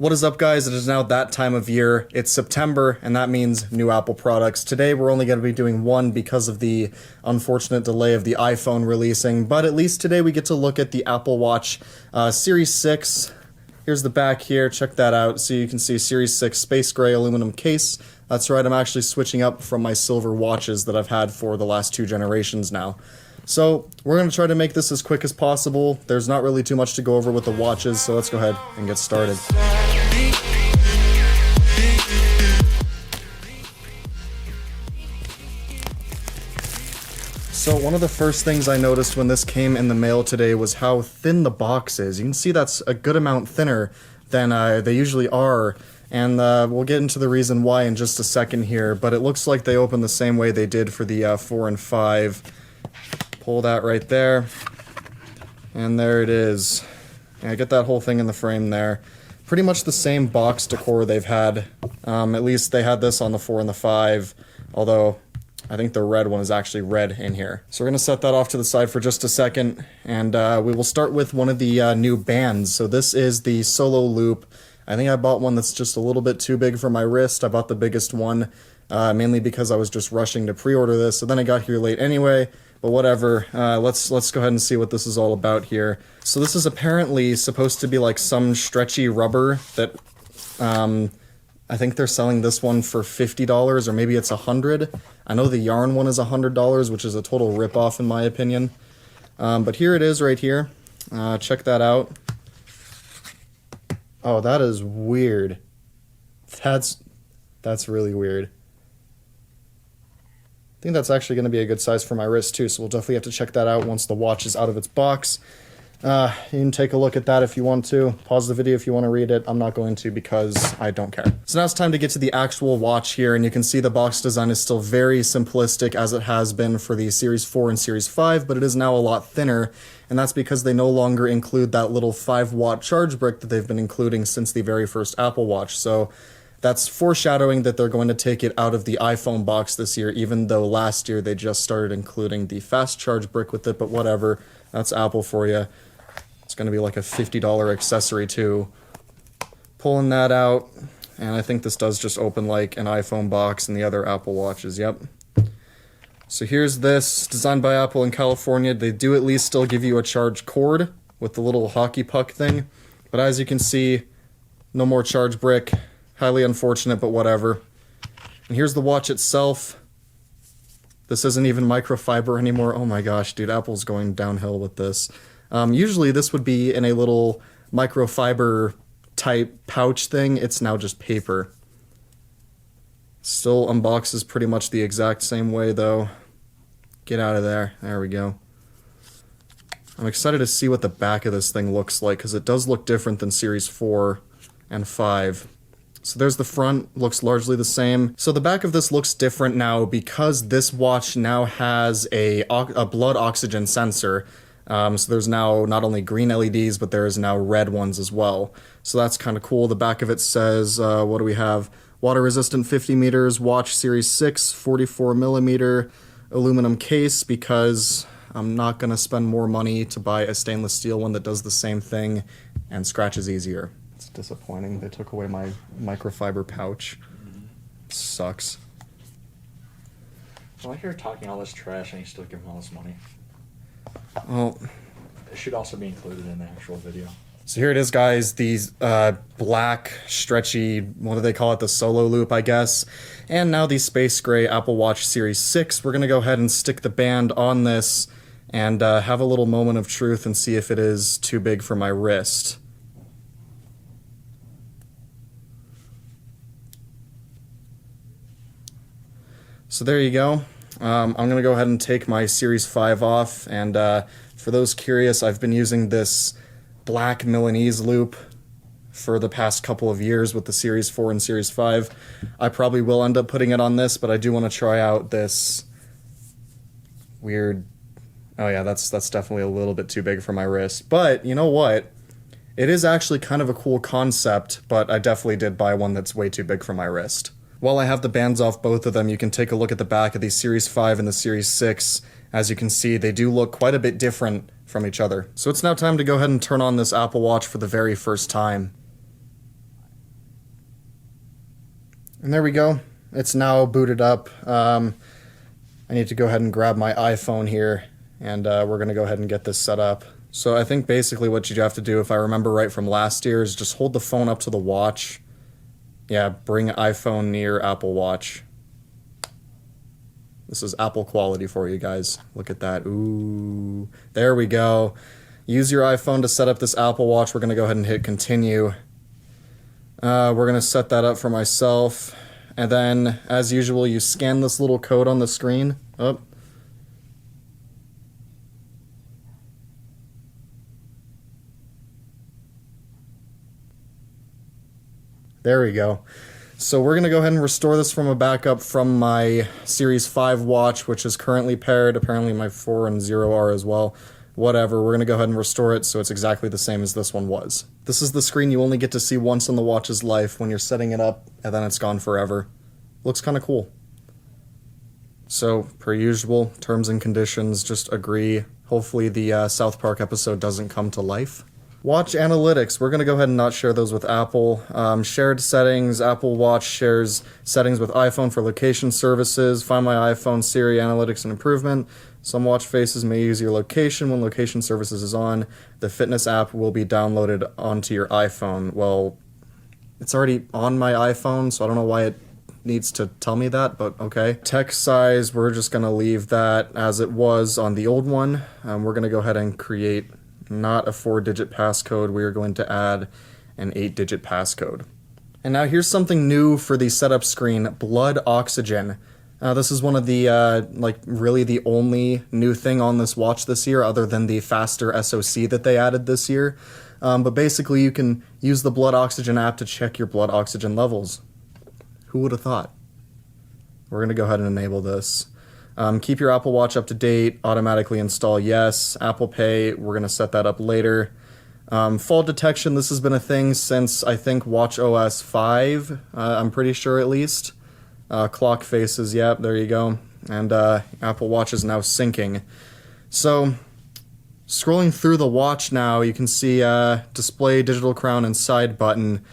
What is up, guys? It is now that time of year. It's September, and that means new Apple products. Today, we're only going to be doing one because of the unfortunate delay of the iPhone releasing, but at least today we get to look at the Apple Watch Series 6. Here's the back here. Check that out. So you can see Series 6 space gray aluminum case. That's right, I'm actually switching up from my silver watches that I've had for the last 2 generations now. So we're going to try to make this as quick as possible. There's not really too much to go over with the watches, so let's go ahead and get started. So one of the first things I noticed when this came in the mail today was how thin the box is. You can see that's a good amount thinner than they usually are, and we'll get into the reason why in just a second here, but it looks like they open the same way they did for the 4 and 5. Pull that right there, and there it is. Yeah, get that whole thing in the frame there. Pretty much the same box decor they've had. At least they had this on the 4 and the 5, although I think the red one is actually red in here. So we're going to set that off to the side for just a second, and we will start with one of the new bands. So this is the Solo Loop. I think I bought one that's just a little bit too big for my wrist. I bought the biggest one, mainly because I was just rushing to pre-order this, so then I got here late anyway. But whatever, let's go ahead and see what this is all about here. So this is apparently supposed to be like some stretchy rubber that, I think they're selling this one for $50, or maybe it's $100. I know the yarn one is $100, which is a total ripoff in my opinion. But here it is right here. Check that out. Oh, that is weird. That's really weird. I think that's actually going to be a good size for my wrist too, so we'll definitely have to check that out once the watch is out of its box. You can take a look at that if you want to. Pause the video if you want to read it. I'm not going to because I don't care. So now it's time to get to the actual watch here, and you can see the box design is still very simplistic as it has been for the Series 4 and Series 5, but it is now a lot thinner, and that's because they no longer include that little 5-watt charge brick that they've been including since the very first Apple Watch. So that's foreshadowing that they're going to take it out of the iPhone box this year, even though last year they just started including the fast charge brick with it, but whatever. That's Apple for you. It's going to be like a $50 accessory too. Pulling that out, and I think this does just open like an iPhone box and the other Apple Watches, yep. So here's this, designed by Apple in California. They do at least still give you a charge cord with the little hockey puck thing, but as you can see, no more charge brick. Highly unfortunate, but whatever. And here's the watch itself. This isn't even microfiber anymore. Oh my gosh, dude, Apple's going downhill with this. Usually this would be in a little microfiber type pouch thing. It's now just paper. Still unboxes pretty much the exact same way though. Get out of there. There we go. I'm excited to see what the back of this thing looks like, because it does look different than Series 4 and 5. So there's the front, looks largely the same. So the back of this looks different now because this watch now has a blood oxygen sensor. So there's now not only green LEDs, but there is now red ones as well. So that's kind of cool. The back of it says, what do we have? Water resistant 50 meters, watch Series 6, 44 millimeter aluminum case, because I'm not going to spend more money to buy a stainless steel one that does the same thing and scratches easier. It's disappointing. They took away my microfiber pouch. Sucks. Well, you're talking all this trash and you still give them all this money. Well, it should also be included in the actual video. So here it is, guys. These black, stretchy, what do they call it? The Solo Loop, I guess. And now the space gray Apple Watch Series 6. We're going to go ahead and stick the band on this and have a little moment of truth and see if it is too big for my wrist. So there you go. I'm going to go ahead and take my Series 5 off, and for those curious, I've been using this black Milanese loop for the past couple of years with the Series 4 and Series 5. I probably will end up putting it on this, but I do want to try out this weird... Oh yeah, that's definitely a little bit too big for my wrist. But you know what? It is actually kind of a cool concept, but I definitely did buy one that's way too big for my wrist. While I have the bands off both of them, you can take a look at the back of the Series 5 and the Series 6. As you can see, they do look quite a bit different from each other. So it's now time to go ahead and turn on this Apple Watch for the very first time. And there we go. It's now booted up. I need to go ahead and grab my iPhone here, and we're going to go ahead and get this set up. So I think basically what you have to do, if I remember right from last year, is just hold the phone up to the watch. Yeah, bring iPhone near Apple Watch. This is Apple quality for you guys. Look at that. Ooh, there we go. Use your iPhone to set up this Apple Watch. We're going to go ahead and hit continue. We're going to set that up for myself. And then, as usual, you scan this little code on the screen. Oh. There we go. So we're going to go ahead and restore this from a backup from my Series 5 watch, which is currently paired. Apparently my 4 and 0 are as well. Whatever, we're going to go ahead and restore it so it's exactly the same as this one was. This is the screen you only get to see once in the watch's life when you're setting it up, and then it's gone forever. Looks kind of cool. So, per usual, terms and conditions, just agree. Hopefully the South Park episode doesn't come to life. Watch analytics. We're going to go ahead and not share those with Apple. Shared settings. Apple Watch shares settings with iPhone for location services. Find My iPhone, Siri, analytics, and improvement. Some watch faces may use your location when location services is on. The fitness app will be downloaded onto your iPhone. Well, it's already on my iPhone, so I don't know why it needs to tell me that, but okay. Text size, we're just going to leave that as it was on the old one. We're going to go ahead and create not a 4-digit passcode. We are going to add an 8-digit passcode. And now here's something new for the setup screen, blood oxygen. This is one of the, really the only new thing on this watch this year, other than the faster SoC that they added this year. But basically you can use the blood oxygen app to check your blood oxygen levels. Who would have thought? We're going to go ahead and enable this. Keep your Apple Watch up to date, automatically install yes. Apple Pay, we're going to set that up later. Fall detection, this has been a thing since, I think, watchOS 5, I'm pretty sure at least. Clock faces, yep, there you go. And Apple Watch is now syncing. So, scrolling through the watch now, you can see display, digital crown, and side button.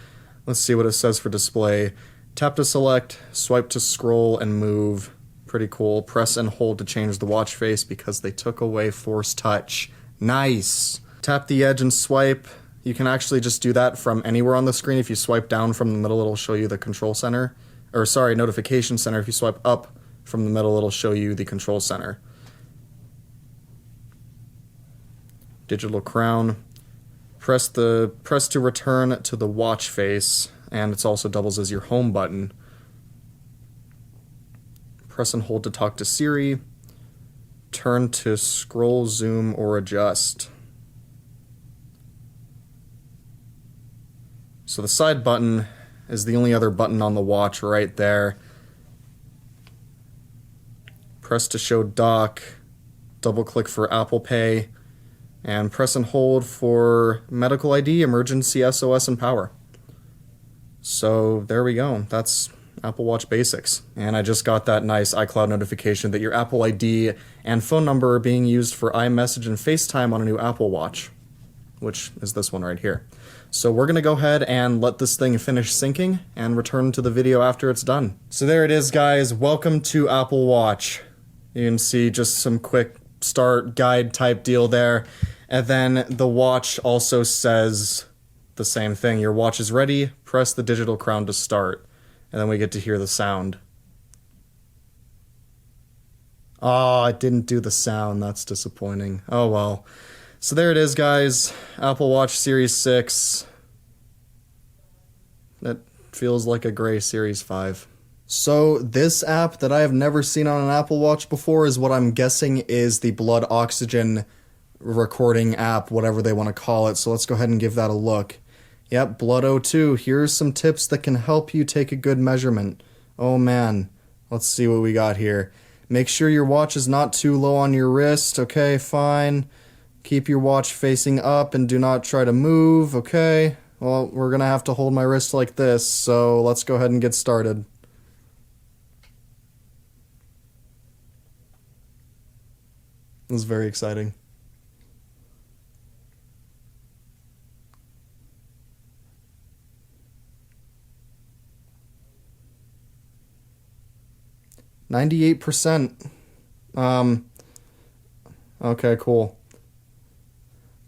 Let's see what it says for display. Tap to select, swipe to scroll, and move. Pretty cool. Press and hold to change the watch face because they took away force touch. Nice! Tap the edge and swipe. You can actually just do that from anywhere on the screen. If you swipe down from the middle, it'll show you the control center. Or sorry, notification center. If you swipe up from the middle, it'll show you the control center. Digital crown. Press to return to the watch face, and it also doubles as your home button. Press and hold to talk to Siri. Turn to scroll, zoom, or adjust. So the side button is the only other button on the watch right there. Press to show dock. Double click for Apple Pay. And press and hold for medical ID, emergency SOS, and power. So there we go. That's Apple Watch basics. And I just got that nice iCloud notification that your Apple ID and phone number are being used for iMessage and FaceTime on a new Apple Watch, which is this one right here. So we're going to go ahead and let this thing finish syncing and return to the video after it's done. So there it is, guys. Welcome to Apple Watch. You can see just some quick start guide type deal there. And then the watch also says the same thing. Your watch is ready. Press the digital crown to start. And then we get to hear the sound. Oh, it didn't do the sound. That's disappointing. Oh well. So there it is, guys. Apple Watch Series 6. That feels like a gray Series 5. So this app that I have never seen on an Apple Watch before is what I'm guessing is the blood oxygen recording app, whatever they want to call it. So let's go ahead and give that a look. Yep, Blood O2. Here's some tips that can help you take a good measurement. Oh man. Let's see what we got here. Make sure your watch is not too low on your wrist. Okay, fine. Keep your watch facing up and do not try to move. Okay. Well, we're going to have to hold my wrist like this, so let's go ahead and get started. This is very exciting. 98%. Okay, cool.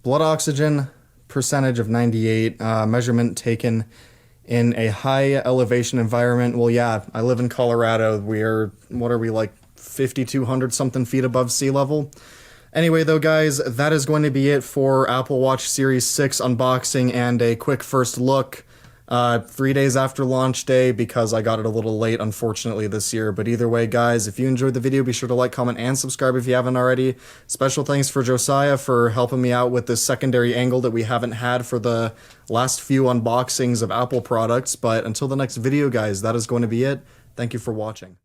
Blood oxygen percentage of 98, measurement taken in a high elevation environment. Well, yeah, I live in Colorado. What are we, like 5,200 something feet above sea level? Anyway, though, guys, that is going to be it for Apple Watch Series 6 unboxing and a quick first look. 3 days after launch day, because I got it a little late, unfortunately, this year. But either way, guys, if you enjoyed the video, be sure to like, comment, and subscribe if you haven't already. Special thanks for Josiah for helping me out with this secondary angle that we haven't had for the last few unboxings of Apple products. But until the next video, guys, that is going to be it. Thank you for watching.